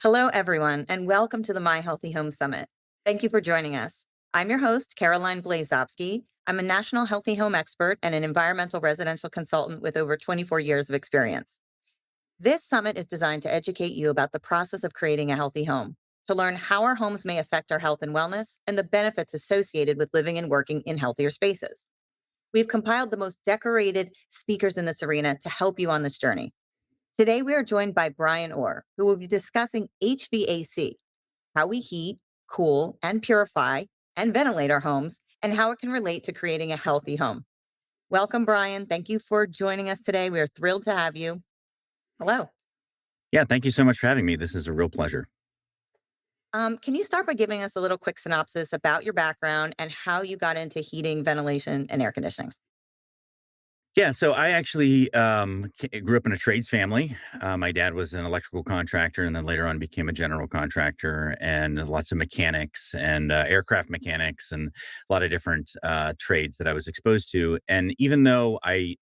Hello, everyone, and welcome to the My Healthy Home Summit. Thank you for joining us. I'm your host, Caroline Blazovsky. I'm a national healthy home expert and an environmental residential consultant with over 24 years of experience. This summit is designed to educate you about the process of creating a healthy home, to learn how our homes may affect our health and wellness, and the benefits associated with living and working in healthier spaces. We've compiled the most decorated speakers in this arena to help you on this journey. Today, we are joined by Bryan Orr, who will be discussing HVAC, how we heat, cool, and purify and ventilate our homes, and how it can relate to creating a healthy home. Welcome, Bryan. Thank you for joining us today. We are thrilled to have you. Hello. Yeah, thank you so much for having me. This is a real pleasure. Can you start by giving us a little quick synopsis about your background and how you got into heating, ventilation, and air conditioning? Yeah, so I actually grew up in a trades family. My dad was an electrical contractor and then later on became a general contractor and lots of mechanics and aircraft mechanics and a lot of different trades that I was exposed to. And even though I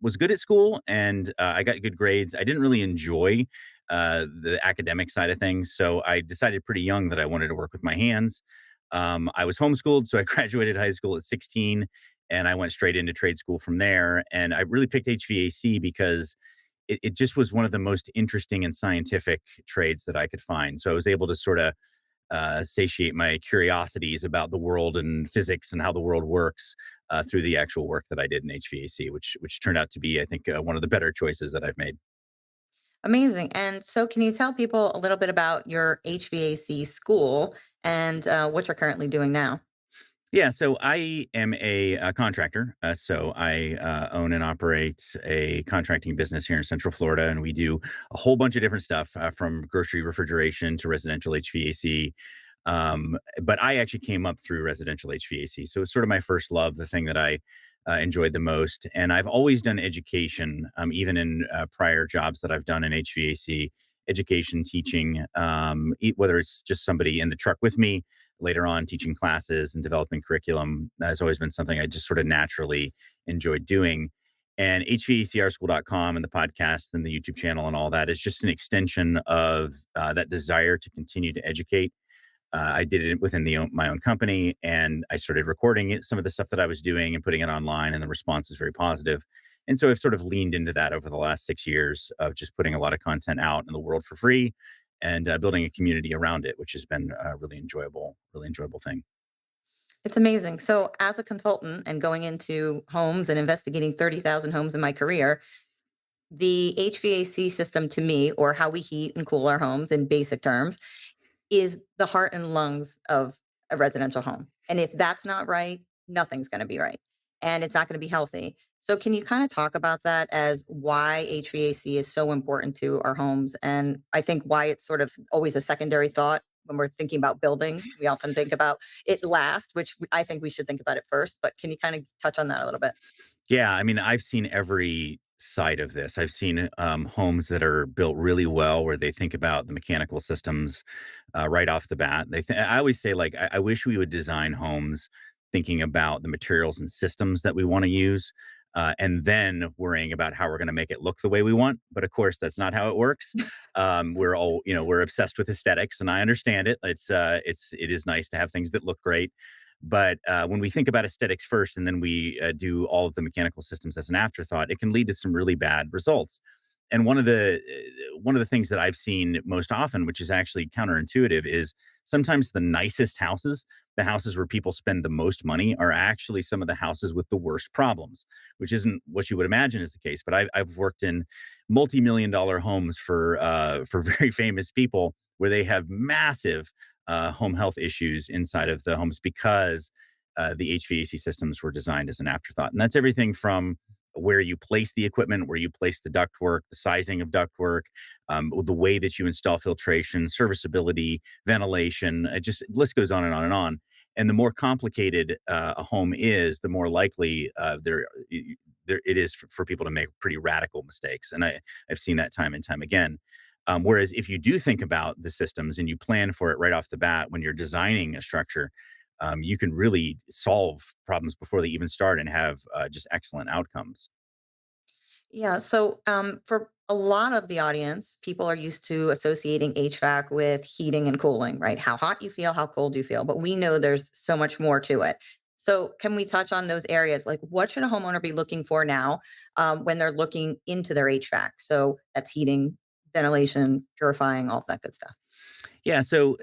was good at school and I got good grades, I didn't really enjoy the academic side of things. So I decided pretty young that I wanted to work with my hands. I was homeschooled, so I graduated high school at 16 and I went straight into trade school from there. And I really picked HVAC because it just was one of the most interesting and scientific trades that I could find. So I was able to sort of satiate my curiosities about the world and physics and how the world works through the actual work that I did in HVAC, which turned out to be, I think, one of the better choices that I've made. Amazing. And so, can you tell people a little bit about your HVAC school and what you're currently doing now? Yeah, so I am a contractor. So I own and operate a contracting business here in Central Florida, and we do a whole bunch of different stuff from grocery refrigeration to residential HVAC. But I actually came up through residential HVAC, so it's sort of my first love, the thing that I enjoyed the most. And I've always done education, even in prior jobs that I've done in HVAC. Education, teaching, whether it's just somebody in the truck with me later on teaching classes and developing curriculum has always been something I just sort of naturally enjoyed doing. And HVACrschool.com and the podcast and the YouTube channel and all that is just an extension of that desire to continue to educate. I did it within my own company and I started recording some of the stuff that I was doing and putting it online, and the response is very positive. And so I've sort of leaned into that over the last 6 years of just putting a lot of content out in the world for free and building a community around it, which has been a really enjoyable thing. It's amazing. So, as a consultant and going into homes and investigating 30,000 homes in my career, the HVAC system to me, or how we heat and cool our homes in basic terms, is the heart and lungs of a residential home. And if that's not right, nothing's going to be right. And it's not going to be healthy. So, can you kind of talk about that as why HVAC is so important to our homes? And I think why it's sort of always a secondary thought when we're thinking about building. We often think about it last, which I think we should think about it first. But can you kind of touch on that a little bit? Yeah, I mean, I've seen every side of this. I've seen homes that are built really well where they think about the mechanical systems right off the bat. I always say, like, I wish we would design homes thinking about the materials and systems that we want to use. And then worrying about how we're going to make it look the way we want. But of course, that's not how it works. We're all, we're obsessed with aesthetics, and I understand it. It is nice to have things that look great, but when we think about aesthetics first and then we do all of the mechanical systems as an afterthought, it can lead to some really bad results. And one of the things that I've seen most often, which is actually counterintuitive, is sometimes the nicest houses, the houses where people spend the most money, are actually some of the houses with the worst problems, which isn't what you would imagine is the case. But I've worked in multi-million-dollar homes for very famous people where they have massive home health issues inside of the homes because the HVAC systems were designed as an afterthought. And that's everything from where you place the equipment, where you place the ductwork, the sizing of ductwork, the way that you install filtration, serviceability, ventilation. It just list goes on and on and on. And the more complicated a home is, the more likely there it is for people to make pretty radical mistakes. And I've seen that time and time again. Whereas if you do think about the systems and you plan for it right off the bat when you're designing a structure, you can really solve problems before they even start and have just excellent outcomes. Yeah. So, for a lot of the audience, people are used to associating HVAC with heating and cooling, right? How hot you feel, how cold you feel. But we know there's so much more to it. So, can we touch on those areas? Like, what should a homeowner be looking for now when they're looking into their HVAC? So, that's heating, ventilation, purifying, all of that good stuff. Yeah, so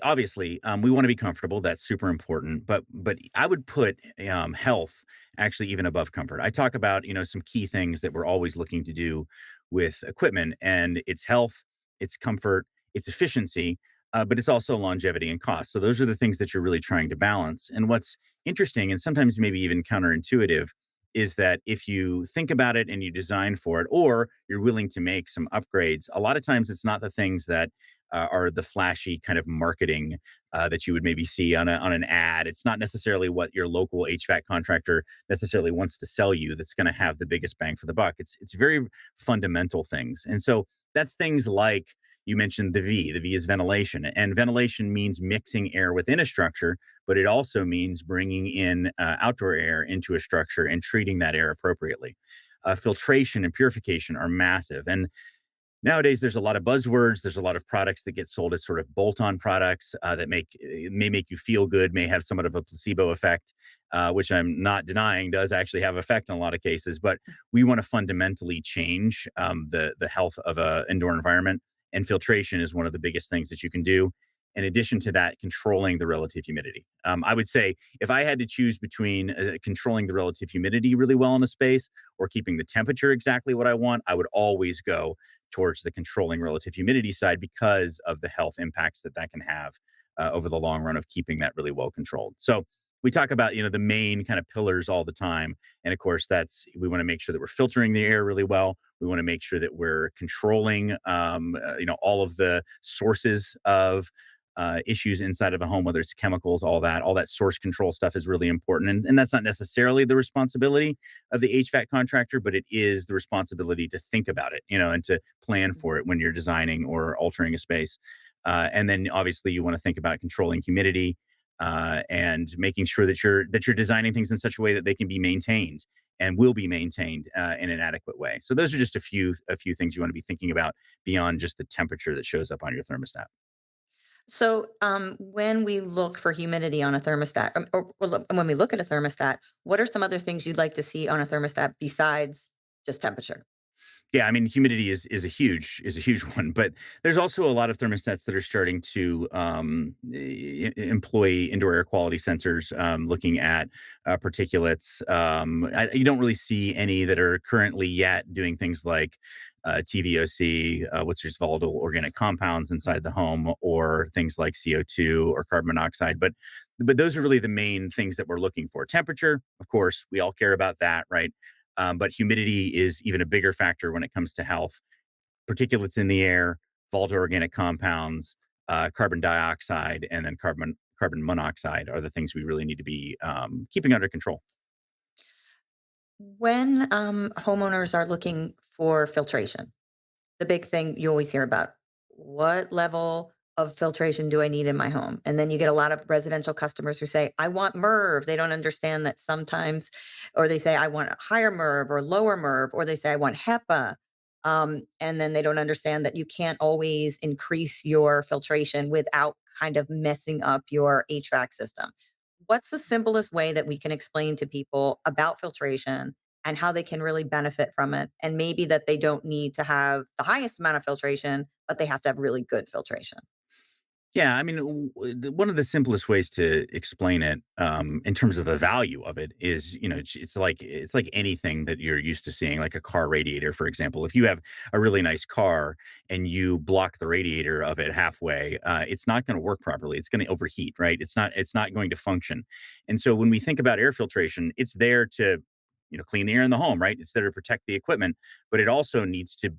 obviously, we want to be comfortable. That's super important. But I would put health actually even above comfort. I talk about some key things that we're always looking to do with equipment, and it's health, it's comfort, it's efficiency, but it's also longevity and cost. So those are the things that you're really trying to balance. And what's interesting, and sometimes maybe even counterintuitive, is that if you think about it and you design for it, or you're willing to make some upgrades, a lot of times it's not the things that are the flashy kind of marketing that you would maybe see on an ad. It's not necessarily what your local HVAC contractor necessarily wants to sell you that's going to have the biggest bang for the buck. It's very fundamental things, and so that's things like you mentioned the V. The V is ventilation, and ventilation means mixing air within a structure, but it also means bringing in outdoor air into a structure and treating that air appropriately. Filtration and purification are massive, and nowadays, there's a lot of buzzwords. There's a lot of products that get sold as sort of bolt-on products that may make you feel good, may have somewhat of a placebo effect, which I'm not denying does actually have effect in a lot of cases. But we want to fundamentally change the health of a indoor environment, and filtration is one of the biggest things that you can do. In addition to that, controlling the relative humidity. I would say if I had to choose between controlling the relative humidity really well in a space or keeping the temperature exactly what I want, I would always go towards the controlling relative humidity side because of the health impacts that that can have over the long run of keeping that really well controlled. So we talk about the main kind of pillars all the time, and of course that's we want to make sure that we're filtering the air really well. We want to make sure that we're controlling all of the sources of issues inside of a home, whether it's chemicals, all that source control stuff is really important. And that's not necessarily the responsibility of the HVAC contractor, but it is the responsibility to think about it, and to plan for it when you're designing or altering a space. And then obviously you want to think about controlling humidity and making sure that you're designing things in such a way that they can be maintained and will be maintained in an adequate way. So those are just a few things you want to be thinking about beyond just the temperature that shows up on your thermostat. So, when we look for humidity on a thermostat, when we look at a thermostat, what are some other things you'd like to see on a thermostat besides just temperature? Yeah, I mean, humidity is a huge one, but there's also a lot of thermostats that are starting to employ indoor air quality sensors, looking at particulates. You don't really see any that are currently yet doing things like TVOC, which is volatile organic compounds inside the home, or things like CO2 or carbon monoxide. But those are really the main things that we're looking for. Temperature, of course, we all care about that, right? But humidity is even a bigger factor when it comes to health. Particulates in the air, volatile organic compounds, carbon dioxide, and then carbon monoxide are the things we really need to be keeping under control. When homeowners are looking for filtration, the big thing you always hear about, what level of filtration do I need in my home? And then you get a lot of residential customers who say, I want MERV. They don't understand that sometimes, or they say, I want a higher MERV or lower MERV, or they say, I want HEPA. And then they don't understand that you can't always increase your filtration without kind of messing up your HVAC system. What's the simplest way that we can explain to people about filtration and how they can really benefit from it? And maybe that they don't need to have the highest amount of filtration, but they have to have really good filtration. Yeah, I mean, one of the simplest ways to explain it, in terms of the value of it, is it's like anything that you're used to seeing, like a car radiator, for example. If you have a really nice car and you block the radiator of it halfway, it's not going to work properly. It's going to overheat, right? It's not going to function. And so when we think about air filtration, it's there to clean the air in the home, right? It's there to protect the equipment, but it also needs to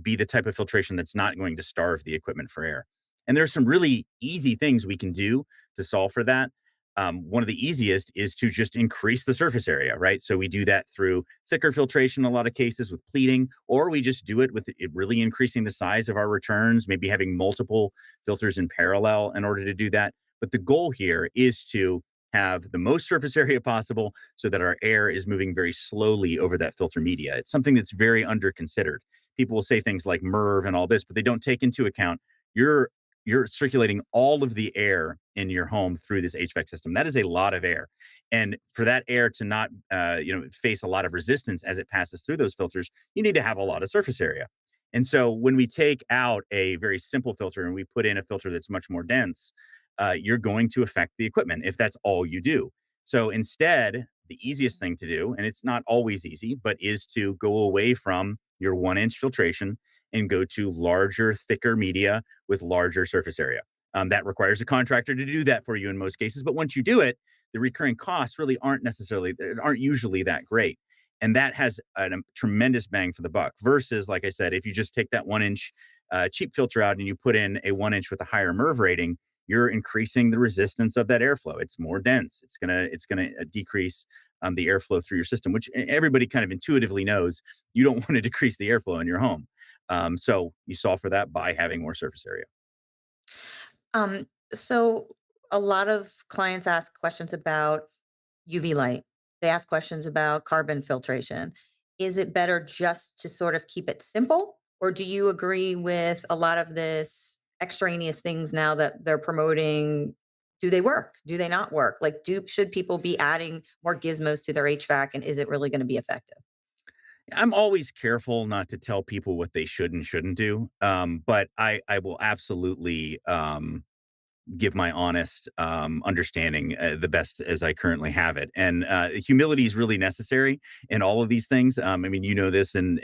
be the type of filtration that's not going to starve the equipment for air. And there's some really easy things we can do to solve for that. One of the easiest is to just increase the surface area, right? So we do that through thicker filtration in a lot of cases with pleating, or we just do it with it really increasing the size of our returns, maybe having multiple filters in parallel in order to do that. But the goal here is to have the most surface area possible so that our air is moving very slowly over that filter media. It's something that's very under considered. people will say things like MERV and all this, but they don't take into account you're you're circulating all of the air in your home through this HVAC system. That is a lot of air, and for that air to not face a lot of resistance as it passes through those filters, you need to have a lot of surface area. And so when we take out a very simple filter and we put in a filter that's much more dense, you're going to affect the equipment if that's all you do. So instead, the easiest thing to do, and it's not always easy, but is to go away from your 1 inch filtration and go to larger, thicker media with larger surface area. That requires a contractor to do that for you in most cases. But once you do it, the recurring costs really aren't usually that great. And that has a tremendous bang for the buck versus, like I said, if you just take that 1 inch cheap filter out and you put in a 1 inch with a higher MERV rating, you're increasing the resistance of that airflow. It's more dense. It's gonna decrease the airflow through your system, which everybody kind of intuitively knows you don't want to decrease the airflow in your home. So you solve for that by having more surface area. Um, so a lot of clients ask questions about UV light. They ask questions about carbon filtration. Is it better just to sort of keep it simple? Or do you agree with a lot of this extraneous things now that they're promoting? Do they work? Do they not work? Like, should people be adding more gizmos to their HVAC, and is it really going to be effective? I'm always careful not to tell people what they should and shouldn't do. But I will absolutely give my honest understanding the best as I currently have it. And humility is really necessary in all of these things. I mean, you know this in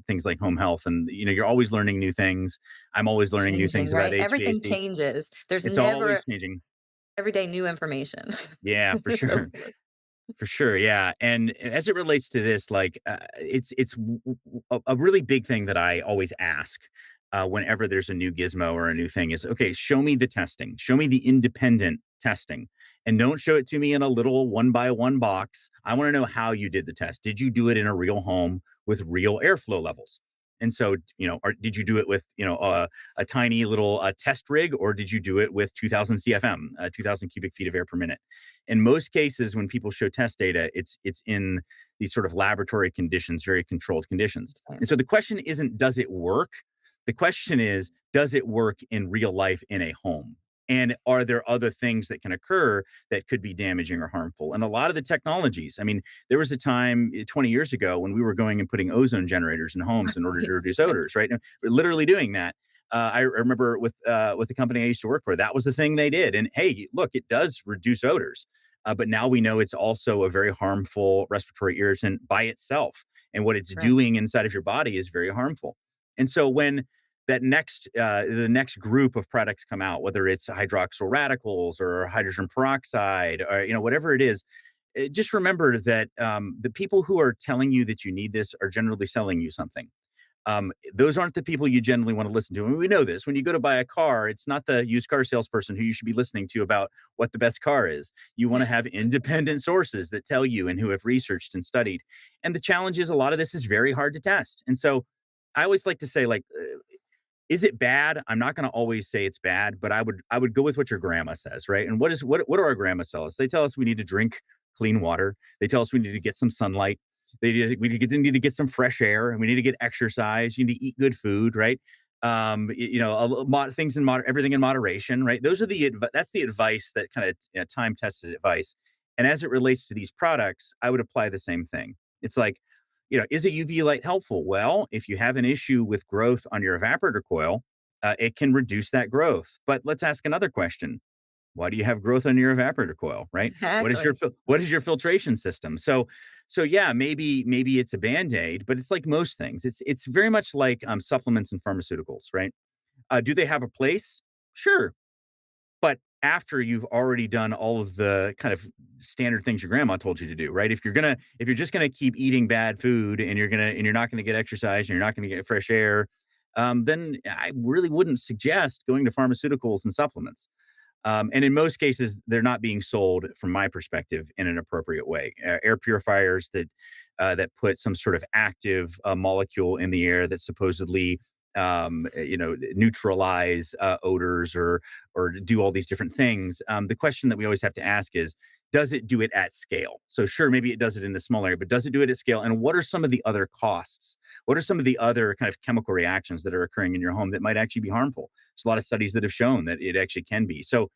things like home health, and you're always learning new things. I'm always learning new Changing, things about right? Everything HVAC. changes. There's It's never always changing. every day new information. Yeah, for So sure. For sure, yeah, and as it relates to this, like, a really big thing that I always ask, whenever there's a new gizmo or a new thing is, "Okay, show me the testing. Show me the independent testing, and don't show it to me in a little one-by-one box. I wanna know how you did the test. Did you do it in a real home with real airflow levels?" And so, or did you do it with, a tiny little, test rig, or did you do it with 2,000 CFM, 2,000 cubic feet of air per minute? In most cases, when people show test data, it's in these sort of laboratory conditions, very controlled conditions. And so the question isn't, does it work? The question is, does it work in real life in a home? And are there other things that can occur that could be damaging or harmful? And a lot of the technologies, I mean, there was a time 20 years ago when we were going and putting ozone generators in homes in order to reduce right. odors, right? And we're literally doing that. I remember with the company I used to work for, that was the thing they did. And hey, look, it does reduce odors, but now we know it's also a very harmful respiratory irritant by itself, and what it's Right. doing inside of your body is very harmful. And so when the next group of products come out, whether it's hydroxyl radicals or hydrogen peroxide or whatever it is, just remember that the people who are telling you that you need this are generally selling you something. Those aren't the people you generally want to listen to. And we know this. When you go to buy a car, it's not the used car salesperson who you should be listening to about what the best car is. You want to have independent sources that tell you and who have researched and studied. And the challenge is a lot of this is very hard to test. And so I always like to say, like, is it bad? I'm not going to always say it's bad, but I would go with what your grandma says, right? And what do our grandmas tell us? They tell us we need to drink clean water. They tell us we need to get some sunlight. We need to get some fresh air, and we need to get exercise. You need to eat good food, right? Things everything in moderation, right? That's the advice, that kind of time tested advice. And as it relates to these products, I would apply the same thing. It's like, is a UV light helpful? Well, if you have an issue with growth on your evaporator coil, it can reduce that growth. But let's ask another question: why do you have growth on your evaporator coil, right? Exactly. What is your filtration system? So yeah, maybe it's a band-aid, but it's like most things. It's very much like supplements and pharmaceuticals, right? Do they have a place? Sure, but after you've already done all of the kind of standard things your grandma told you to do, right? If you're just gonna keep eating bad food, and you're not gonna get exercise, and you're not gonna get fresh air, then I really wouldn't suggest going to pharmaceuticals and supplements. And in most cases, they're not being sold, from my perspective, in an appropriate way. Air purifiers that put some sort of active molecule in the air that supposedly neutralize odors or do all these different things. The question that we always have to ask is, does it do it at scale? So sure, maybe it does it in the small area, but does it do it at scale? And what are some of the other costs? What are some of the other kind of chemical reactions that are occurring in your home that might actually be harmful? There's a lot of studies that have shown that it actually can be. So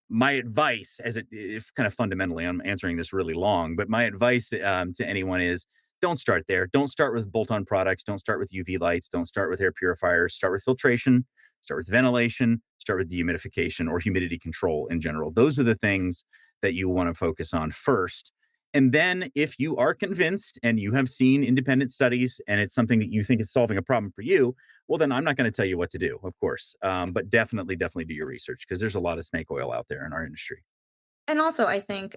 my advice, as it if kind of fundamentally, I'm answering this really long, but my advice to anyone is don't start there. Don't start with bolt-on products. Don't start with UV lights. Don't start with air purifiers. Start with filtration. Start with ventilation. Start with dehumidification or humidity control in general. Those are the things that you want to focus on first. And then, if you are convinced and you have seen independent studies and it's something that you think is solving a problem for you, well, then I'm not going to tell you what to do, of course. But definitely do your research because there's a lot of snake oil out there in our industry. And also, I think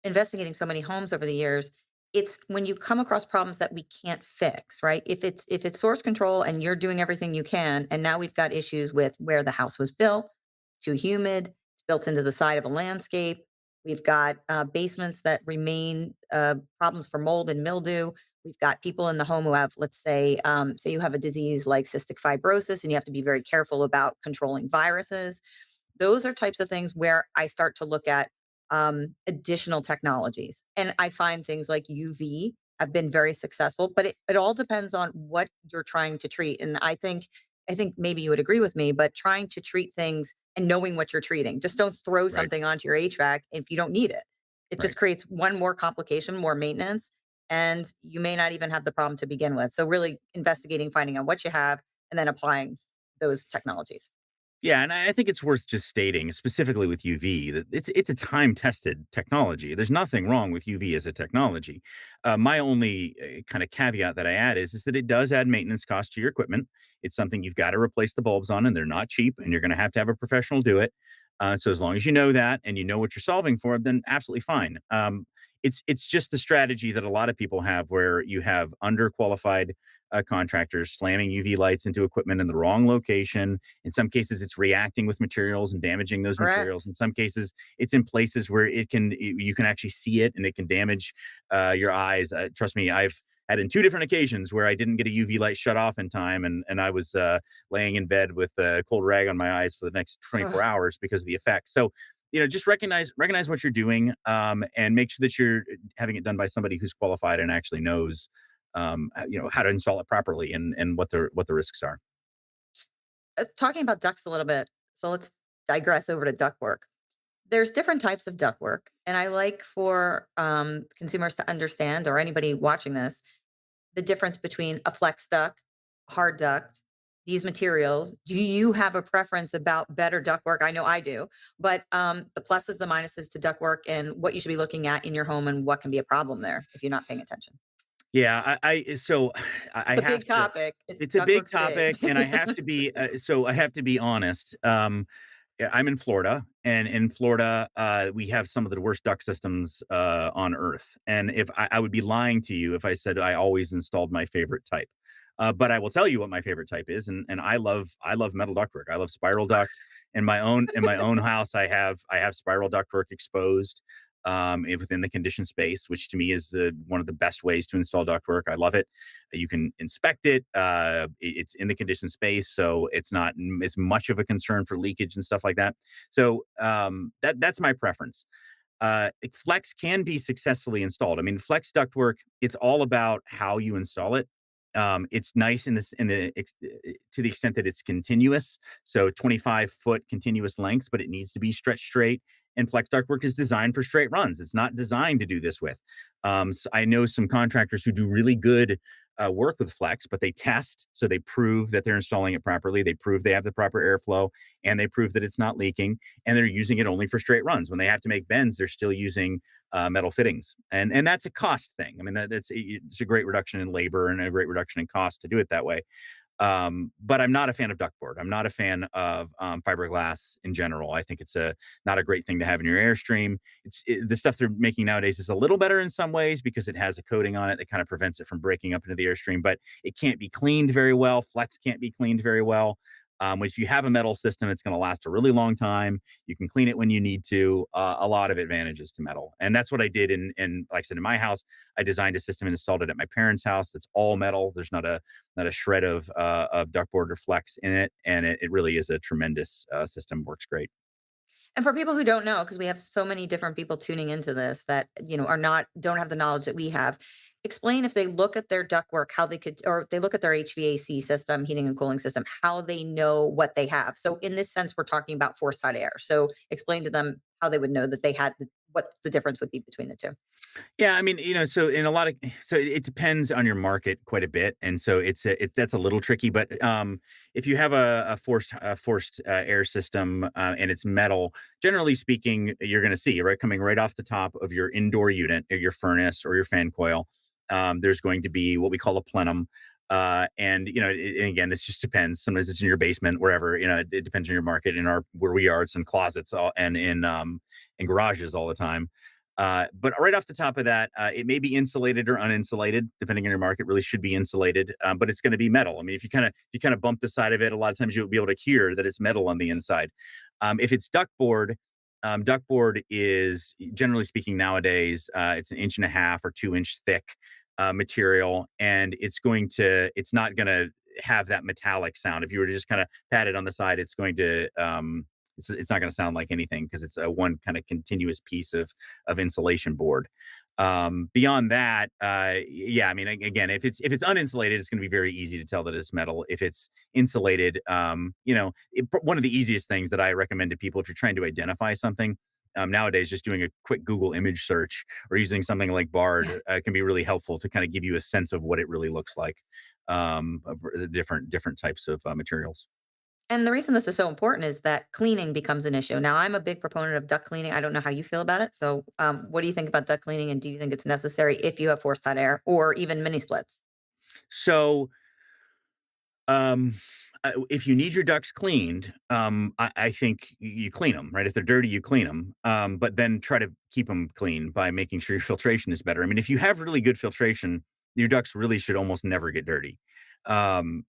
investigating so many homes over the years, it's when you come across problems that we can't fix, right? If it's source control and you're doing everything you can, and now we've got issues with where the house was built, too humid, it's built into the side of a landscape. We've got basements that remain problems for mold and mildew. We've got people in the home who have, let's say you have a disease like cystic fibrosis, and you have to be very careful about controlling viruses. Those are types of things where I start to look at additional technologies. And I find things like UV have been very successful, but it all depends on what you're trying to treat. And I think maybe you would agree with me, but trying to treat things and knowing what you're treating. Just don't throw Right. something onto your HVAC if you don't need it. It Right. just creates one more complication, more maintenance, and you may not even have the problem to begin with. So really investigating, finding out what you have, and then applying those technologies. Yeah, and I think it's worth just stating, specifically with UV, that it's a time-tested technology. There's nothing wrong with UV as a technology. My only kind of caveat that I add is that it does add maintenance costs to your equipment. It's something you've got to replace the bulbs on, and they're not cheap, and you're going to have a professional do it. So as long as you know that and you know what you're solving for, then absolutely fine. It's just the strategy that a lot of people have, where you have underqualified contractors slamming UV lights into equipment in the wrong location. In some cases, it's reacting with materials and damaging those materials. Correct. In some cases, it's in places where you can actually see it and it can damage your eyes. Trust me, I've had in two different occasions where I didn't get a UV light shut off in time, and I was laying in bed with a cold rag on my eyes for the next 24 Ugh. hours because of the effects. So, just recognize what you're doing, and make sure that you're having it done by somebody who's qualified and actually knows, how to install it properly and what the risks are. Talking about ducts a little bit, so let's digress over to ductwork. There's different types of ductwork, and I like for consumers to understand, or anybody watching this, the difference between a flex duct, hard duct, these materials. Do you have a preference about better ductwork? I know I do, but the pluses, the minuses to ductwork, and what you should be looking at in your home, and what can be a problem there if you're not paying attention. Yeah, so I It's a have big to. topic. It's It's a big ductwork's big. topic, and I have to be honest. Yeah, I'm in Florida, and in Florida, we have some of the worst duct systems on earth. And if I would be lying to you if I said I always installed my favorite type. But I will tell you what my favorite type is, and I love metal ductwork. I love spiral duct. In my own house, I have spiral ductwork exposed within the conditioned space, which to me is one of the best ways to install ductwork. I love it. You can inspect it. It's in the conditioned space, so it's not as much of a concern for leakage and stuff like that. So that's my preference. Flex can be successfully installed. I mean, flex ductwork, it's all about how you install it. It's nice to the extent that it's continuous, so 25-foot continuous lengths, but it needs to be stretched straight. And flex ductwork is designed for straight runs. It's not designed to do this with. So I know some contractors who do really good work with flex, but they test, so they prove that they're installing it properly. They prove they have the proper airflow, and they prove that it's not leaking. And they're using it only for straight runs. When they have to make bends, they're still using metal fittings, and that's a cost thing. I mean, it's a great reduction in labor and a great reduction in cost to do it that way. But I'm not a fan of ductboard. I'm not a fan of fiberglass in general. I think it's not a great thing to have in your airstream. The stuff they're making nowadays is a little better in some ways because it has a coating on it that kind of prevents it from breaking up into the airstream, but it can't be cleaned very well. Flex can't be cleaned very well. If you have a metal system, it's going to last a really long time. You can clean it when you need to. A lot of advantages to metal, and that's what I did. In like I said, in my house, I designed a system and installed it at my parents' house. That's all metal. There's not a shred of ductboard or flex in it, and it really is a tremendous system. Works great. And for people who don't know, because we have so many different people tuning into this that, are not don't have the knowledge that we have, explain if they look at their ductwork, how they could, or if they look at their HVAC system, heating and cooling system, how they know what they have. So in this sense, we're talking about forced hot air. So explain to them how they would know that they had what the difference would be between the two. Yeah, I mean, so in a lot of so it depends on your market quite a bit, and so that's a little tricky. But if you have a forced air system and it's metal, generally speaking, you're going to see right coming right off the top of your indoor unit, or your furnace, or your fan coil. There's going to be what we call a plenum. And and again, this just depends. Sometimes it's in your basement, wherever. It depends on your market. In our where we are, it's in closets and in garages all the time. But right off the top of that, it may be insulated or uninsulated, depending on your market. Really should be insulated, but it's going to be metal. I mean, if you kind of bump the side of it, a lot of times you'll be able to hear that it's metal on the inside. If it's ductboard, ductboard is generally speaking nowadays it's an inch and a half or 2 inch thick material, and it's not going to have that metallic sound. If you were to just kind of pat it on the side, it's going to it's not going to sound like anything because it's a one kind of continuous piece of insulation board. Beyond that, yeah, I mean, again, if it's uninsulated, it's going to be very easy to tell that it's metal. If it's insulated, one of the easiest things that I recommend to people if you're trying to identify something. Nowadays, just doing a quick Google image search or using something like Bard can be really helpful to kind of give you a sense of what it really looks like. Of the different types of materials. And the reason this is so important is that cleaning becomes an issue. Now, I'm a big proponent of duct cleaning. I don't know how you feel about it. So, what do you think about duct cleaning? And do you think it's necessary if you have forced hot air or even mini splits? So, Um, if you need your ducts cleaned, I think you clean them, right? If they're dirty, you clean them, but then try to keep them clean by making sure your filtration is better. I mean, if you have really good filtration, your ducts really should almost never get dirty. Um,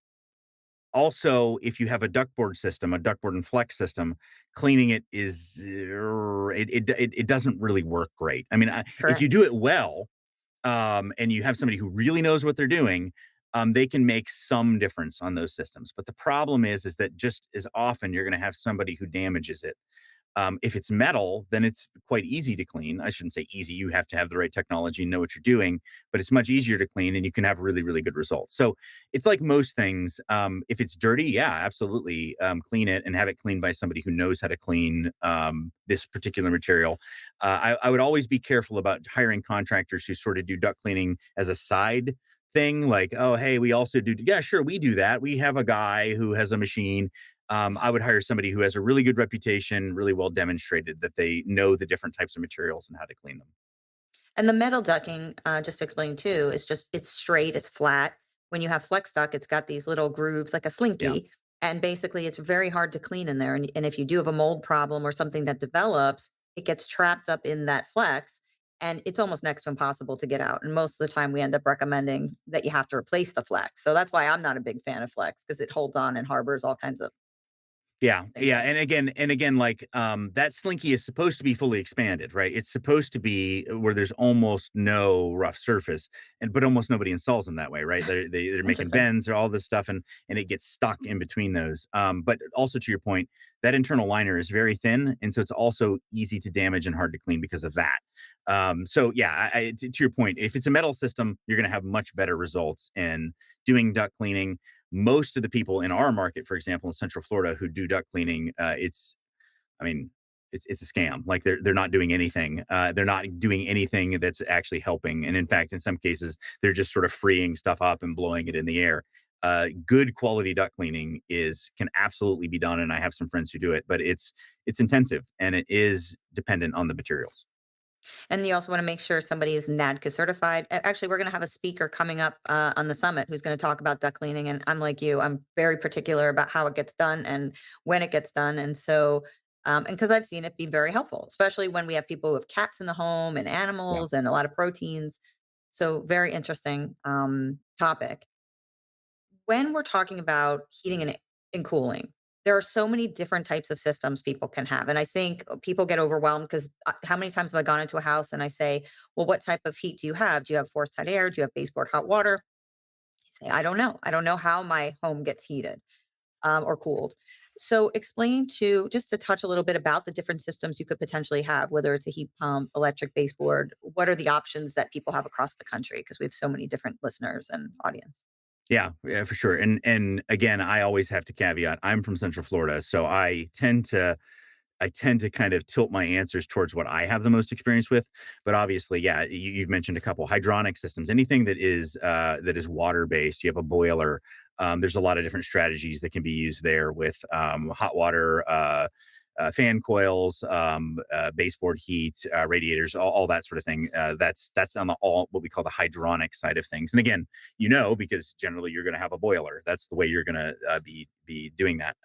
Also, if you have a ductboard system, a ductboard and flex system, cleaning it it doesn't really work great. I mean, if you Correct. do it well, and you have somebody who really knows what they're doing, they can make some difference on those systems. But the problem is that just as often you're going to have somebody who damages it. If it's metal, then it's quite easy to clean. I shouldn't say easy. You have to have the right technology and know what you're doing, but it's much easier to clean and you can have really, really good results. So it's like most things. If it's dirty, yeah, absolutely. Clean it and have it cleaned by somebody who knows how to clean this particular material. I would always be careful about hiring contractors who sort of do duct cleaning as a side thing. Like, oh, hey, we also do. Yeah, sure, we do that. We have a guy who has a machine. I would hire somebody who has a really good reputation, really well demonstrated that they know the different types of materials and how to clean them. And the metal ducking, just to explain too, is just it's straight, it's flat. When you have flex duct, it's got these little grooves like a Yeah. slinky. And basically, it's very hard to clean in there. And if you do have a mold problem or something that develops, it gets trapped up in that flex. And it's almost next to impossible to get out. And most of the time, we end up recommending that you have to replace the flex. So that's why I'm not a big fan of flex because it holds on and harbors all kinds of Yeah, interesting yeah, things. and again, like, that slinky is supposed to be fully expanded, right? It's supposed to be where there's almost no rough surface, but almost nobody installs them that way, right? They're making Interesting. bends or all this stuff, and it gets stuck in between those. But also to your point, that internal liner is very thin, and so it's also easy to damage and hard to clean because of that. So yeah, to your point, if it's a metal system, you're going to have much better results in doing duct cleaning. Most of the people in our market, for example, in Central Florida, who do duct cleaning, I mean, it's a scam. Like they're not doing anything. They're not doing anything that's actually helping. And in fact, in some cases, they're just sort of freeing stuff up and blowing it in the air. Good quality duct cleaning is can absolutely be done, and I have some friends who do it, but it's intensive and it is dependent on the materials. And you also want to make sure somebody is NADCA certified. Actually, we're going to have a speaker coming up on the summit who's going to talk about duct cleaning. And I'm like you, I'm very particular about how it gets done and when it gets done. And so, and because I've seen it be very helpful, especially when we have people with cats in the home and Yeah, animals and a lot of proteins. So, very interesting topic. When we're talking about heating and cooling, there are so many different types of systems people can have. And I think people get overwhelmed because how many times have I gone into a house and I say, well, what type of heat do you have? Do you have forced hot air? Do you have baseboard hot water? I say, I don't know. I don't know how my home gets heated. or cooled. So explain just to touch a little bit about the different systems you could potentially have, whether it's a heat pump, electric baseboard. What are the options that people have across the country? Because we have so many different listeners and audience. Yeah, yeah, for sure. And again, I always have to caveat, I'm from Central Florida, so I tend to kind of tilt my answers towards what I have the most experience with. But obviously, yeah, you've mentioned a couple hydronic systems. Anything that is water based. You have a boiler. There's a lot of different strategies that can be used there with hot water, fan coils, baseboard heat, radiators, all that sort of thing. That's on the all what we call the hydronic side of things. And again, because generally you're going to have a boiler. That's the way you're going to be doing that.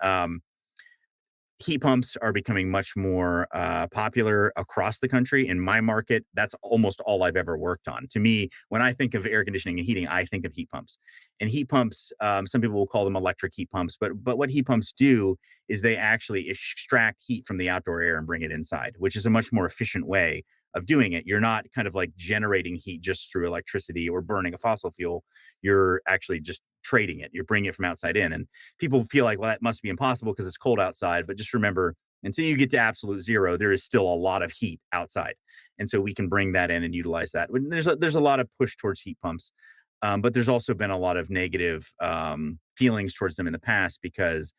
Heat pumps are becoming much more popular across the country. In my market, that's almost all I've ever worked on. To me, when I think of air conditioning and heating, I think of heat pumps. And heat pumps, some people will call them electric heat pumps, but what heat pumps do is they actually extract heat from the outdoor air and bring it inside, which is a much more efficient way of doing it. You're not kind of like generating heat just through electricity or burning a fossil fuel. You're actually just trading it. You're bringing it from outside in. And people feel like, well, that must be impossible because it's cold outside. But just remember, until you get to absolute zero, there is still a lot of heat outside. And so we can bring that in and utilize that. There's a lot of push towards heat pumps. But there's also been a lot of negative feelings towards them in the past because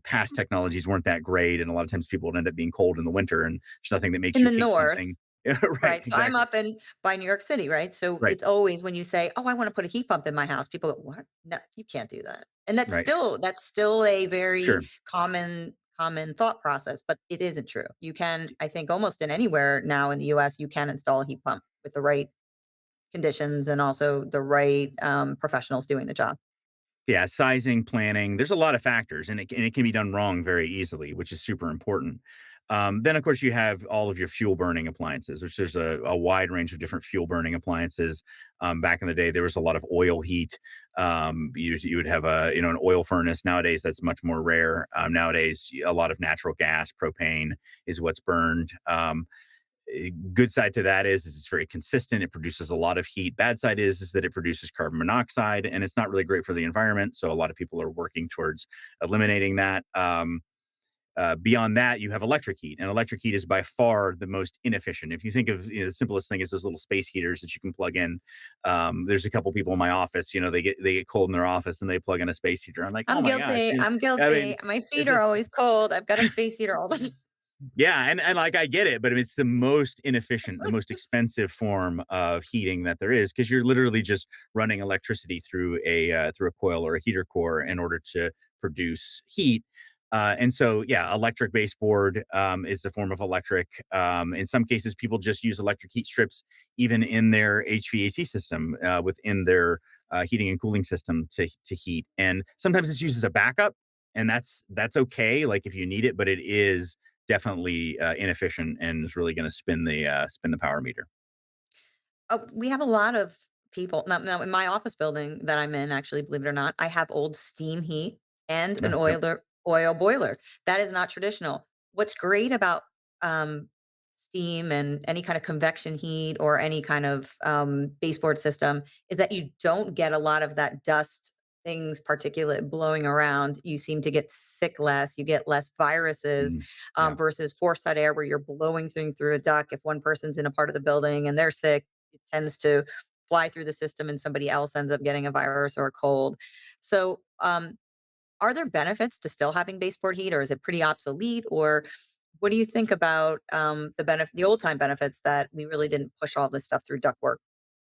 past technologies weren't that great. And a lot of times people would end up being cold in the winter and there's nothing that makes In you the hate north, something. Yeah, right. right? So I'm Exactly. up in by New York City, right? So Right. it's always when you say, "Oh, I want to put a heat pump in my house," people go, "What? No, you can't do that." And Right. that's still a very Sure. common thought process, but it isn't true. You can, I think, almost in anywhere now in the U.S., you can install a heat pump with the right conditions and also the right professionals doing the job. Yeah, sizing, planning. There's a lot of factors, and it can be done wrong very easily, which is super important. Then, of course, you have all of your fuel burning appliances, which there's a wide range of different fuel burning appliances. Back in the day, there was a lot of oil heat. You would have an oil furnace. Nowadays, that's much more rare. Nowadays, a lot of natural gas, propane is what's burned. Good side to that is it's very consistent. It produces a lot of heat. Bad side is that it produces carbon monoxide, and it's not really great for the environment. So a lot of people are working towards eliminating that. Beyond that, you have electric heat, and electric heat is by far the most inefficient. If you think of the simplest thing is those little space heaters that you can plug in. There's a couple people in my office. They get cold in their office and they plug in a space heater. I'm like, oh I'm my gosh. guilty. I'm I mean, guilty. My feet it's are just always cold. I've got a space heater all the time. yeah, and like I get it, but it's the most inefficient, the most expensive form of heating that there is because you're literally just running electricity through a coil or a heater core in order to produce heat. And so, yeah, electric baseboard is a form of electric. In some cases, people just use electric heat strips even in their HVAC system within their heating and cooling system to heat. And sometimes it's used as a backup, and that's okay, like if you need it, but it is definitely inefficient and is really going to spin the power meter. Oh, we have a lot of people now in my office building that I'm in, actually, believe it or not, I have old steam heat and an Yeah, yep. oil boiler. That is not traditional. What's great about steam and any kind of convection heat or any kind of baseboard system is that you don't get a lot of that dust things particulate blowing around. You seem to get sick less, you get less viruses Mm, yeah. versus forced hot air where you're blowing through a duct. If one person's in a part of the building and they're sick, it tends to fly through the system and somebody else ends up getting a virus or a cold. So, are there benefits to still having baseboard heat, or is it pretty obsolete? Or what do you think about the old time benefits that we really didn't push all this stuff through ductwork,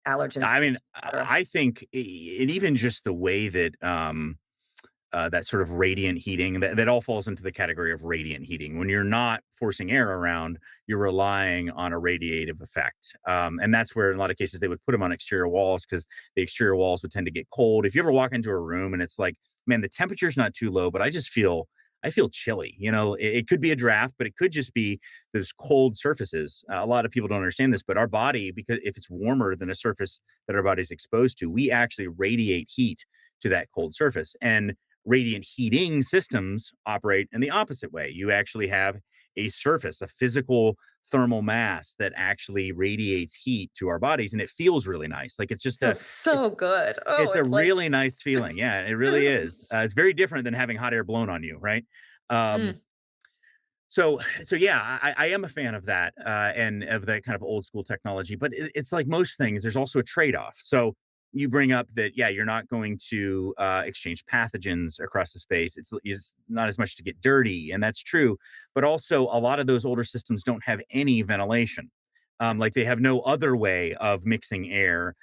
allergens, I mean, etc. I think, and even just the way that that sort of radiant heating that all falls into the category of radiant heating. When you're not forcing air around, you're relying on a radiative effect, and that's where in a lot of cases they would put them on exterior walls because the exterior walls would tend to get cold. If you ever walk into a room and it's like, man, the temperature's not too low, but I feel chilly. It could be a draft, but it could just be those cold surfaces. A lot of people don't understand this, but our body, because if it's warmer than a surface that our body's exposed to, we actually radiate heat to that cold surface. And radiant heating systems operate in the opposite way. You actually have a surface, a physical thermal mass that actually radiates heat to our bodies, and it feels really nice. Like Feels it's so good. Oh, it's a it's like really nice feeling. Yeah, it really is. It's very different than having hot air blown on you, right? Um, Mm, so yeah, I am a fan of that and of that kind of old school technology. But it's like most things, there's also a trade off. So you bring up that yeah, you're not going to exchange pathogens across the space. It's not as much to get dirty, and that's true. But also, a lot of those older systems don't have any ventilation. Like they have no other way of mixing air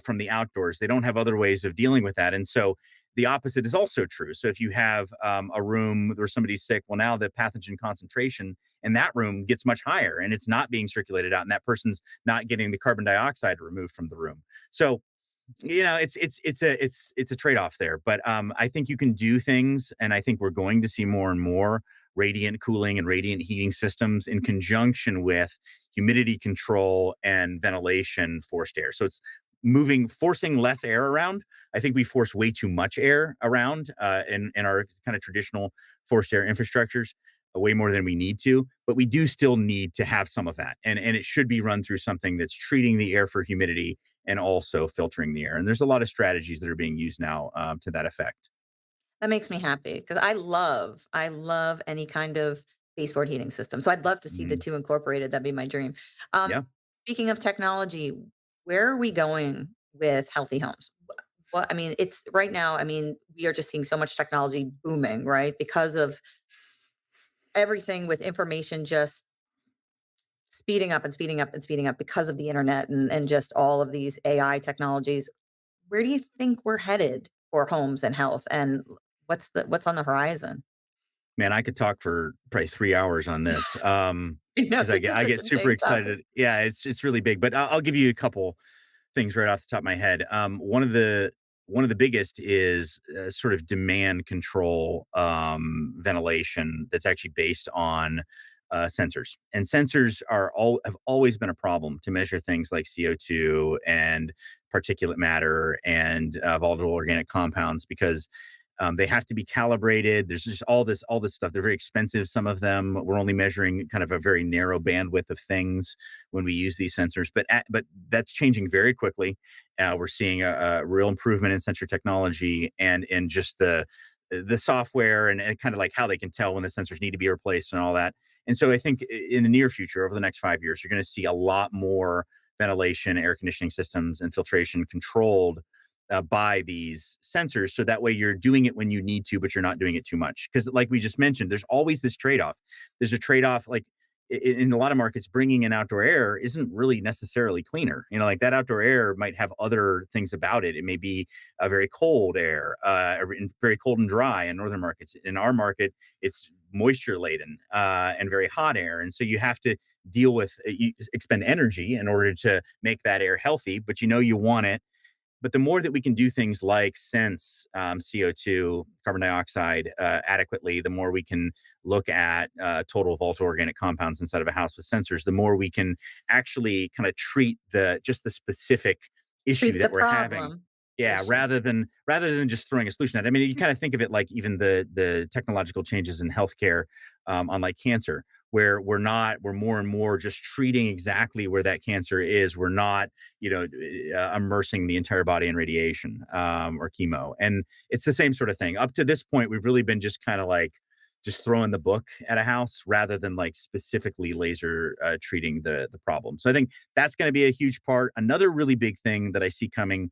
from the outdoors. They don't have other ways of dealing with that, and so the opposite is also true. So if you have a room where somebody's sick, well, now the pathogen concentration in that room gets much higher, and it's not being circulated out, and that person's not getting the carbon dioxide removed from the room. So it's a trade-off there, but I think you can do things, and I think we're going to see more and more radiant cooling and radiant heating systems in conjunction with humidity control and ventilation forced air. So it's forcing less air around. I think we force way too much air around in our kind of traditional forced air infrastructures, way more than we need to, but we do still need to have some of that, and it should be run through something that's treating the air for humidity and also filtering the air. And there's a lot of strategies that are being used now to that effect. that makes me happy because I love any kind of baseboard heating system. So I'd love to see the Mhm. two incorporated. That'd be my dream. Um, Yeah. Speaking of technology, where are we going with healthy homes? Well, I mean, it's right now. I mean, we are just seeing so much technology booming, right? Because of everything with information just speeding up and speeding up and speeding up because of the internet and just all of these AI technologies. Where do you think we're headed for homes and health? And what's on the horizon? Man, I could talk for probably 3 hours on this I know because this is I such get a super big topic. excited. Yeah, it's really big, but I'll give you a couple things right off the top of my head. One of the biggest is sort of demand control ventilation that's actually based on sensors. And sensors have always been a problem to measure things like CO2 and particulate matter and volatile organic compounds because they have to be calibrated. There's just all this stuff. They're very expensive. Some of them we're only measuring kind of a very narrow bandwidth of things when we use these sensors. But that's changing very quickly. We're seeing a real improvement in sensor technology and in just the software and kind of like how they can tell when the sensors need to be replaced and all that. And so I think in the near future, over the next 5 years, you're going to see a lot more ventilation, air conditioning systems, and filtration controlled by these sensors. So that way you're doing it when you need to, but you're not doing it too much. Because, like we just mentioned, there's always this trade off. There's a trade off, like in a lot of markets, bringing in outdoor air isn't really necessarily cleaner. You know, like that outdoor air might have other things about it. It may be a very cold air, very cold and dry in northern markets. In our market, it's moisture laden and very hot air. And so you have to deal with, you expend energy in order to make that air healthy, but you know you want it, but the more that we can do things like sense CO2, carbon dioxide adequately, the more we can look at total volatile organic compounds inside of a house with sensors, the more we can actually kind of treat the specific issue Treat the that we're having. problem Yeah, issue. rather than just throwing a solution at it. I mean, you kind of think of it like even the technological changes in healthcare on like cancer, where we're more and more just treating exactly where that cancer is. We're not, immersing the entire body in radiation or chemo. And it's the same sort of thing. Up to this point, we've really been just kind of like just throwing the book at a house rather than like specifically laser treating the problem. So I think that's going to be a huge part. Another really big thing that I see coming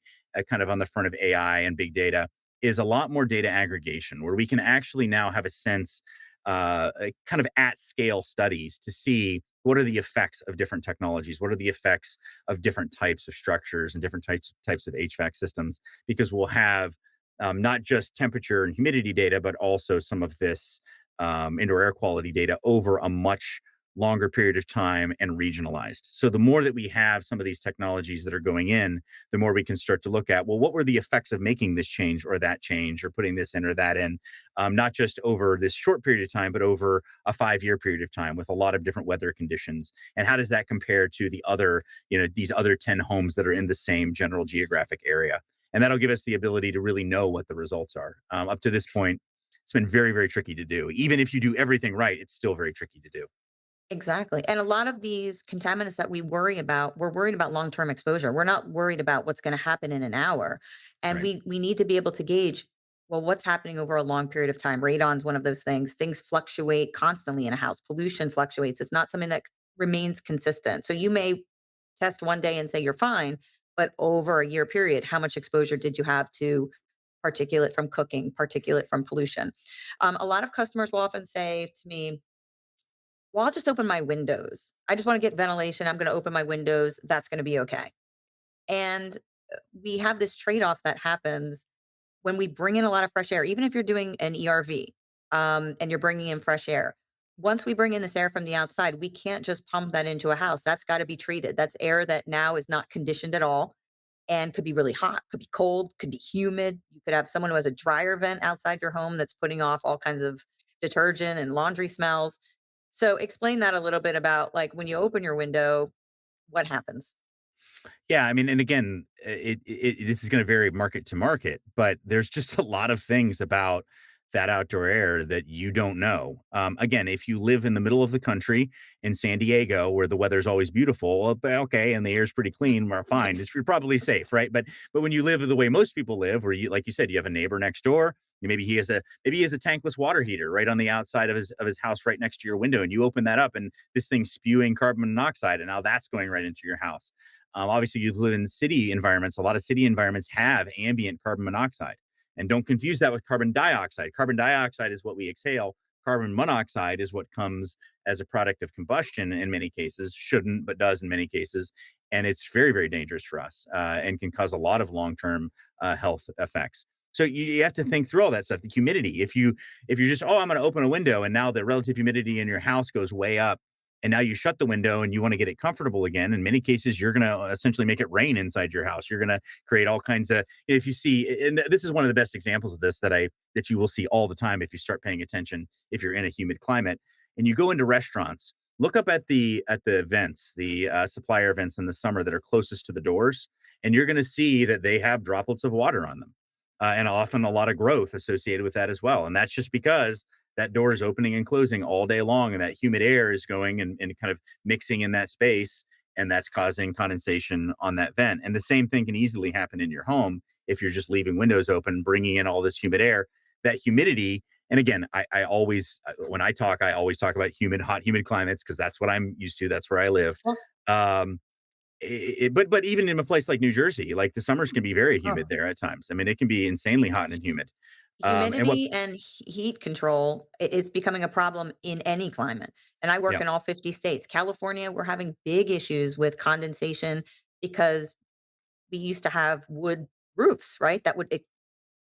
kind of on the front of AI and big data is a lot more data aggregation where we can actually now have a sense kind of at scale studies to see what are the effects of different technologies, what are the effects of different types of structures and different types of HVAC systems, because we'll have not just temperature and humidity data, but also some of this indoor air quality data over a much longer period of time and regionalized. So the more that we have some of these technologies that are going in, the more we can start to look at, well, what were the effects of making this change or putting this in or that in, not just over this short period of time, but over a 5 year period of time with a lot of different weather conditions. And how does that compare to these other 10 homes that are in the same general geographic area? and that'll give us the ability to really know what the results are. Up to this point, it's been very, very tricky to do. Even if you do everything right, it's still very tricky to do. Exactly. And a lot of these contaminants that we worry about, we're worried about long-term exposure. We're not worried about what's going to happen in an hour. And Right. we need to be able to gauge, well, what's happening over a long period of time. Radon's one of those things. Things fluctuate constantly in a house. Pollution fluctuates. It's not something that remains consistent. So you may test one day and say you're fine, but over a year period, how much exposure did you have to particulate from cooking, particulate from pollution? A lot of customers will often say to me, well, I'll just open my windows. I just want to get ventilation. I'm going to open my windows. That's going to be okay. And we have this trade off that happens when we bring in a lot of fresh air, even if you're doing an ERV and you're bringing in fresh air. Once we bring in this air from the outside, we can't just pump that into a house. That's got to be treated. That's air that now is not conditioned at all and could be really hot, could be cold, could be humid. You could have someone who has a dryer vent outside your home that's putting off all kinds of detergent and laundry smells. So explain that a little bit about like when you open your window, what happens? Yeah, I mean, and again, this is going to vary market to market, but there's just a lot of things about that outdoor air that you don't know. Again, if you live in the middle of the country in San Diego, where the weather's always beautiful, well, okay, and the air's pretty clean, we're fine. Nice. You're probably safe, right? But when you live the way most people live, where you, like you said, you have a neighbor next door. Maybe he has a tankless water heater right on the outside of his house, right next to your window, and you open that up, and this thing's spewing carbon monoxide, and now that's going right into your house. Obviously, you live in city environments. A lot of city environments have ambient carbon monoxide. And don't confuse that with carbon dioxide. Carbon dioxide is what we exhale. Carbon monoxide is what comes as a product of combustion in many cases, shouldn't, but does in many cases. And it's very, very dangerous for us and can cause a lot of long term health effects. So you have to think through all that stuff. The humidity. If you're just, oh, I'm going to open a window and now the relative humidity in your house goes way up, and now you shut the window and you want to get it comfortable again. In many cases, you're going to essentially make it rain inside your house. You're going to create all kinds of, if you see, and this is one of the best examples of this that you will see all the time if you start paying attention, if you're in a humid climate and you go into restaurants, look up at the vents, the supplier vents in the summer that are closest to the doors, and you're going to see that they have droplets of water on them. And often a lot of growth associated with that as well. And that's just because that door is opening and closing all day long, and that humid air is going and kind of mixing in that space, and that's causing condensation on that vent. And the same thing can easily happen in your home if you're just leaving windows open, bringing in all this humid air. That humidity, and again, I always when I always talk about hot, humid climates because that's what I'm used to. That's where I live. Well, Um, but even in a place like New Jersey, like the summers can be very oh, humid there at times. I mean, it can be insanely hot and humid. And what? humidity and heat control is becoming a problem in any climate. And I work Yeah. in all 50 states. California, we're having big issues with condensation because we used to have wood roofs, right? That would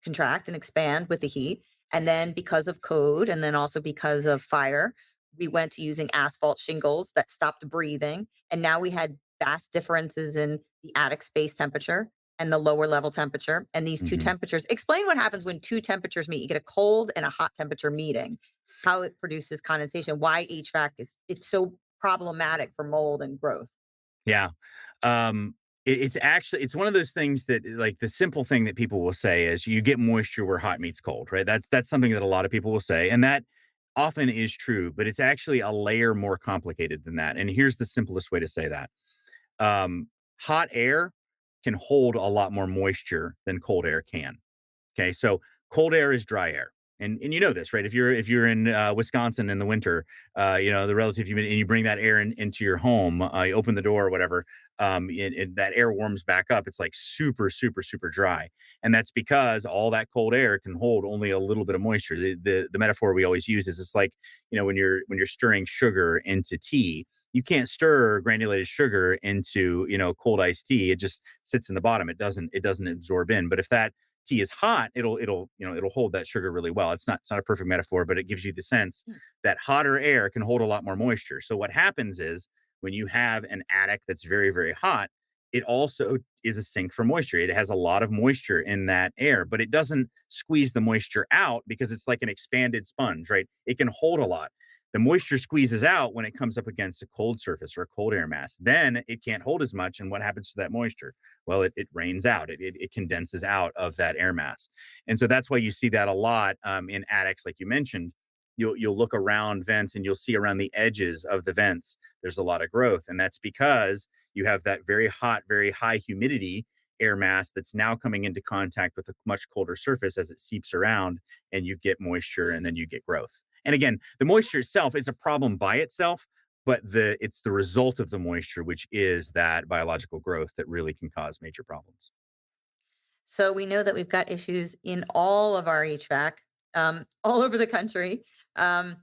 contract and expand with the heat. And then because of code and then also because of fire, we went to using asphalt shingles that stopped breathing. And now we had vast differences in the attic space temperature and the lower level temperature. And these two Mhm. temperatures, explain what happens when two temperatures meet. You get a cold and a hot temperature meeting, how it produces condensation, why HVAC is it's so problematic for mold and growth. Yeah. It's actually it's one of those things that like the simple thing that people will say is you get moisture where hot meets cold, right? That's something that a lot of people will say, and that often is true, but it's actually a layer more complicated than that. And here's the simplest way to say that. Hot air can hold a lot more moisture than cold air can. Okay, so cold air is dry air, and you know this, right? If you're in Wisconsin in the winter, the relative humidity, and you bring that air into your home, you open the door or whatever, that air warms back up. It's like super, super, super dry, and that's because all that cold air can hold only a little bit of moisture. The metaphor we always use is it's like when you're stirring sugar into tea. You can't stir granulated sugar into cold iced tea. It just sits in the bottom. It doesn't absorb in. But if that tea is hot, it'll hold that sugar really well. It's not a perfect metaphor, but it gives you the sense Hmm. that hotter air can hold a lot more moisture. So what happens is when you have an attic that's very, very hot, it also is a sink for moisture. It has a lot of moisture in that air, but it doesn't squeeze the moisture out because it's like an expanded sponge, right? It can hold a lot. The moisture squeezes out when it comes up against a cold surface or a cold air mass. Then it can't hold as much. And what happens to that moisture? Well, it rains out. It condenses out of that air mass. And so that's why you see that a lot in attics, like you mentioned. You'll look around vents and you'll see around the edges of the vents there's a lot of growth, and that's because you have that very hot, very high humidity air mass that's now coming into contact with a much colder surface as it seeps around, and you get moisture, and then you get growth. And again, the moisture itself is a problem by itself, but it's the result of the moisture, which is that biological growth, that really can cause major problems. So we know that we've got issues in all of our HVAC, all over the country. Um,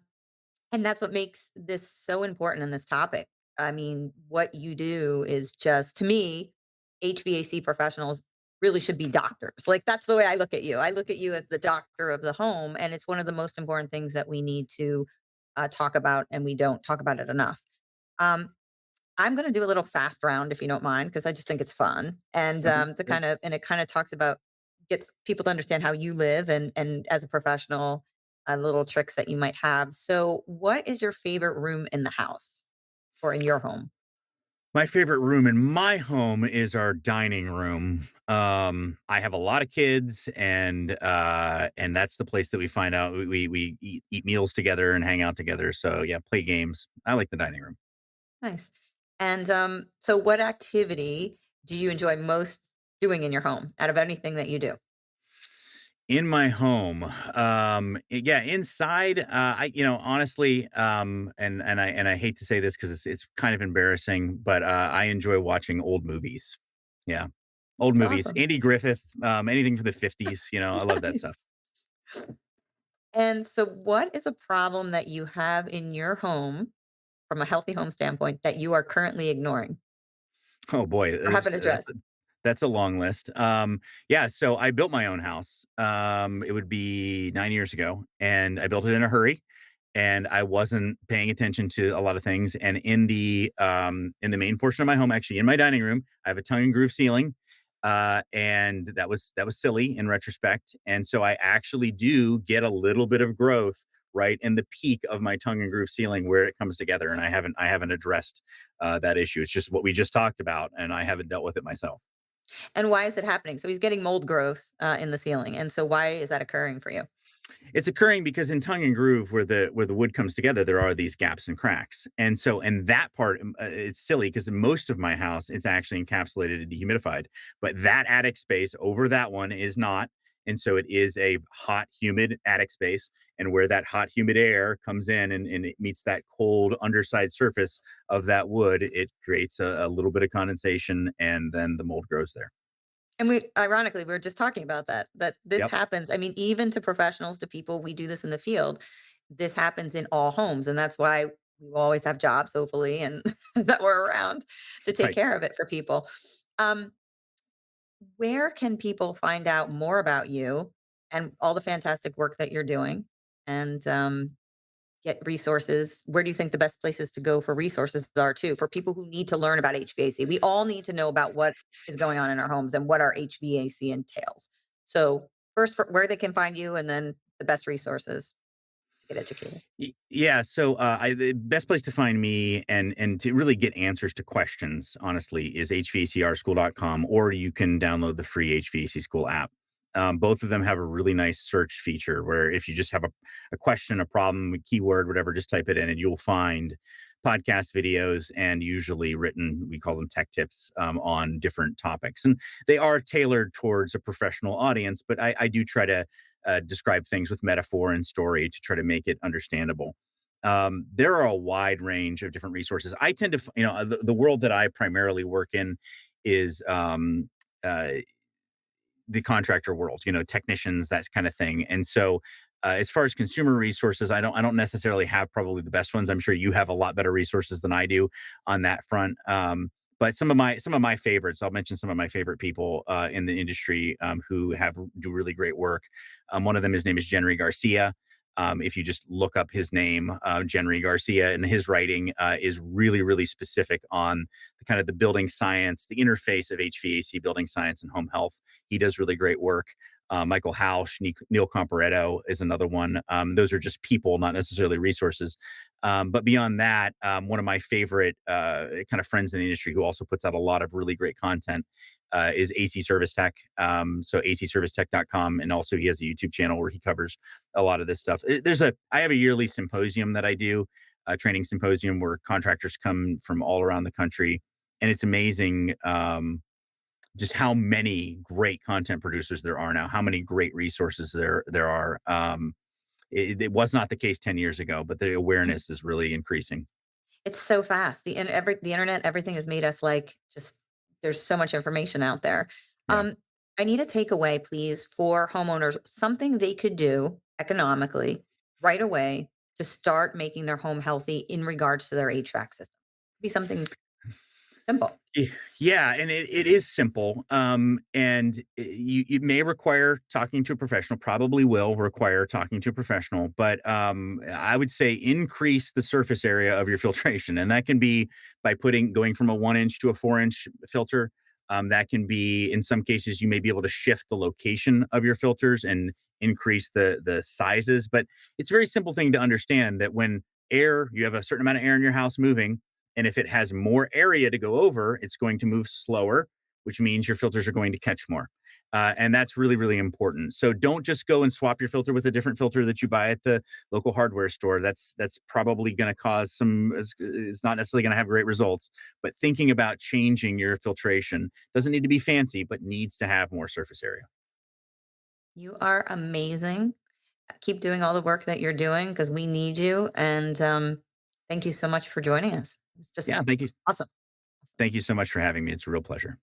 and that's what makes this so important in this topic. I mean, what you do is just, to me, HVAC professionals really should be doctors. Like, that's the way I look at you. I look at you as the doctor of the home. And it's one of the most important things that we need to talk about, and we don't talk about it enough. Um, I'm going to do a little fast round if you don't mind, because I just think it's fun, and Okay. to Yeah. kind of, and it kind of talks about, gets people to understand how you live, and as a professional, little tricks that you might have. So, what is your favorite room in the house or in your home? My favorite room in my home is our dining room. I have a lot of kids, and that's the place that we find out we eat meals together and hang out together. So yeah, play games. I like the dining room. Nice. And so, what activity do you enjoy most doing in your home out of anything that you do? In my home, yeah, inside, honestly, and I hate to say this because it's kind of embarrassing, but I enjoy watching old movies. Yeah, old That's movies. awesome. Andy Griffith, anything from the 50s. I love that Nice. stuff. And so, what is a problem that you have in your home from a healthy home standpoint that you are currently ignoring Oh boy, or haven't that's addressed? that's a long list. Yeah, so I built my own house. It would be 9 years ago, and I built it in a hurry, and I wasn't paying attention to a lot of things. And in the main portion of my home, actually in my dining room, I have a tongue and groove ceiling, and that was silly in retrospect. And so I actually do get a little bit of growth right in the peak of my tongue and groove ceiling where it comes together, and I haven't addressed that issue. It's just what we just talked about, and I haven't dealt with it myself. And why is it happening? So, he's getting mold growth in the ceiling. And so, why is that occurring for you? It's occurring because in tongue and groove, where the wood comes together, there are these gaps and cracks, and so and that part, it's silly because in most of my house, it's actually encapsulated and dehumidified, but that attic space over that one is not, and so it is a hot, humid attic space, and where that hot, humid air comes in and it meets that cold underside surface of that wood, it creates a little bit of condensation, and then the mold grows there. And we, ironically, we were just talking about that, that this Yep, happens. I mean, even to professionals, to people, we do this in the field. This happens in all homes. And that's why we will always have jobs, hopefully, and that we're around to take right. care of it for people. Um, where can people find out more about you and all the fantastic work that you're doing, and get resources? Where do you think the best places to go for resources are too, for people who need to learn about HVAC? We all need to know about what is going on in our homes and what our HVAC entails. So first, for where they can find you, and then the best resources to get educated. Yeah, so the best place to find me and to really get answers to questions, honestly, is hvacrschool.com, or you can download the free HVAC School app. Both of them have a really nice search feature where if you just have a question, a problem, a keyword, whatever, just type it in and you'll find podcast videos and usually written, we call them tech tips, on different topics. And they are tailored towards a professional audience, but I do try to describe things with metaphor and story to try to make it understandable. There are a wide range of different resources. I tend to, the world that I primarily work in is uh, the contractor world, technicians, that kind of thing. And so, as far as consumer resources, I don't necessarily have probably the best ones. I'm sure you have a lot better resources than I do on that front. But some of my favorites, I'll mention some of my favorite people in the industry who do really great work. One of them, his name is Jenry Garcia. If you just look up his name, Jenry Garcia, and his writing is really, really specific on the kind of the building science, the interface of HVAC, building science, and home health. He does really great work. Michael Hausch, Neil Comparetto is another one. Those are just people, not necessarily resources. But beyond that, one of my favorite kind of friends in the industry who also puts out a lot of really great content is AC Service Tech. So acservicetech.com. And also he has a YouTube channel where he covers a lot of this stuff. I have a yearly symposium that I do, a training symposium where contractors come from all around the country. And it's amazing just how many great content producers there are now, how many great resources there are. It was not the case 10 years ago, but the awareness is really increasing. It's so fast. The internet, everything has made us like just there's so much information out there. Yeah. I need a takeaway, please, for homeowners, something they could do economically right away to start making their home healthy in regards to their HVAC system. Be something simple. Eh, Yeah, and it is simple. And you may require talking to a professional, probably will require talking to a professional, but I would say increase the surface area of your filtration. And that can be by going from a 1 inch to a 4 inch filter. That can be, in some cases, you may be able to shift the location of your filters and increase the sizes. But it's a very simple thing to understand that when you have a certain amount of air in your house moving, and if it has more area to go over, it's going to move slower, which means your filters are going to catch more. And that's really, really important. So don't just go and swap your filter with a different filter that you buy at the local hardware store. That's probably going to cause it's not necessarily going to have great results. But thinking about changing your filtration doesn't need to be fancy, but needs to have more surface area. You are amazing. Keep doing all the work that you're doing because we need you. And thank you so much for joining us. It's just Yeah, thank you. awesome. Thank you so much for having me. It's a real pleasure.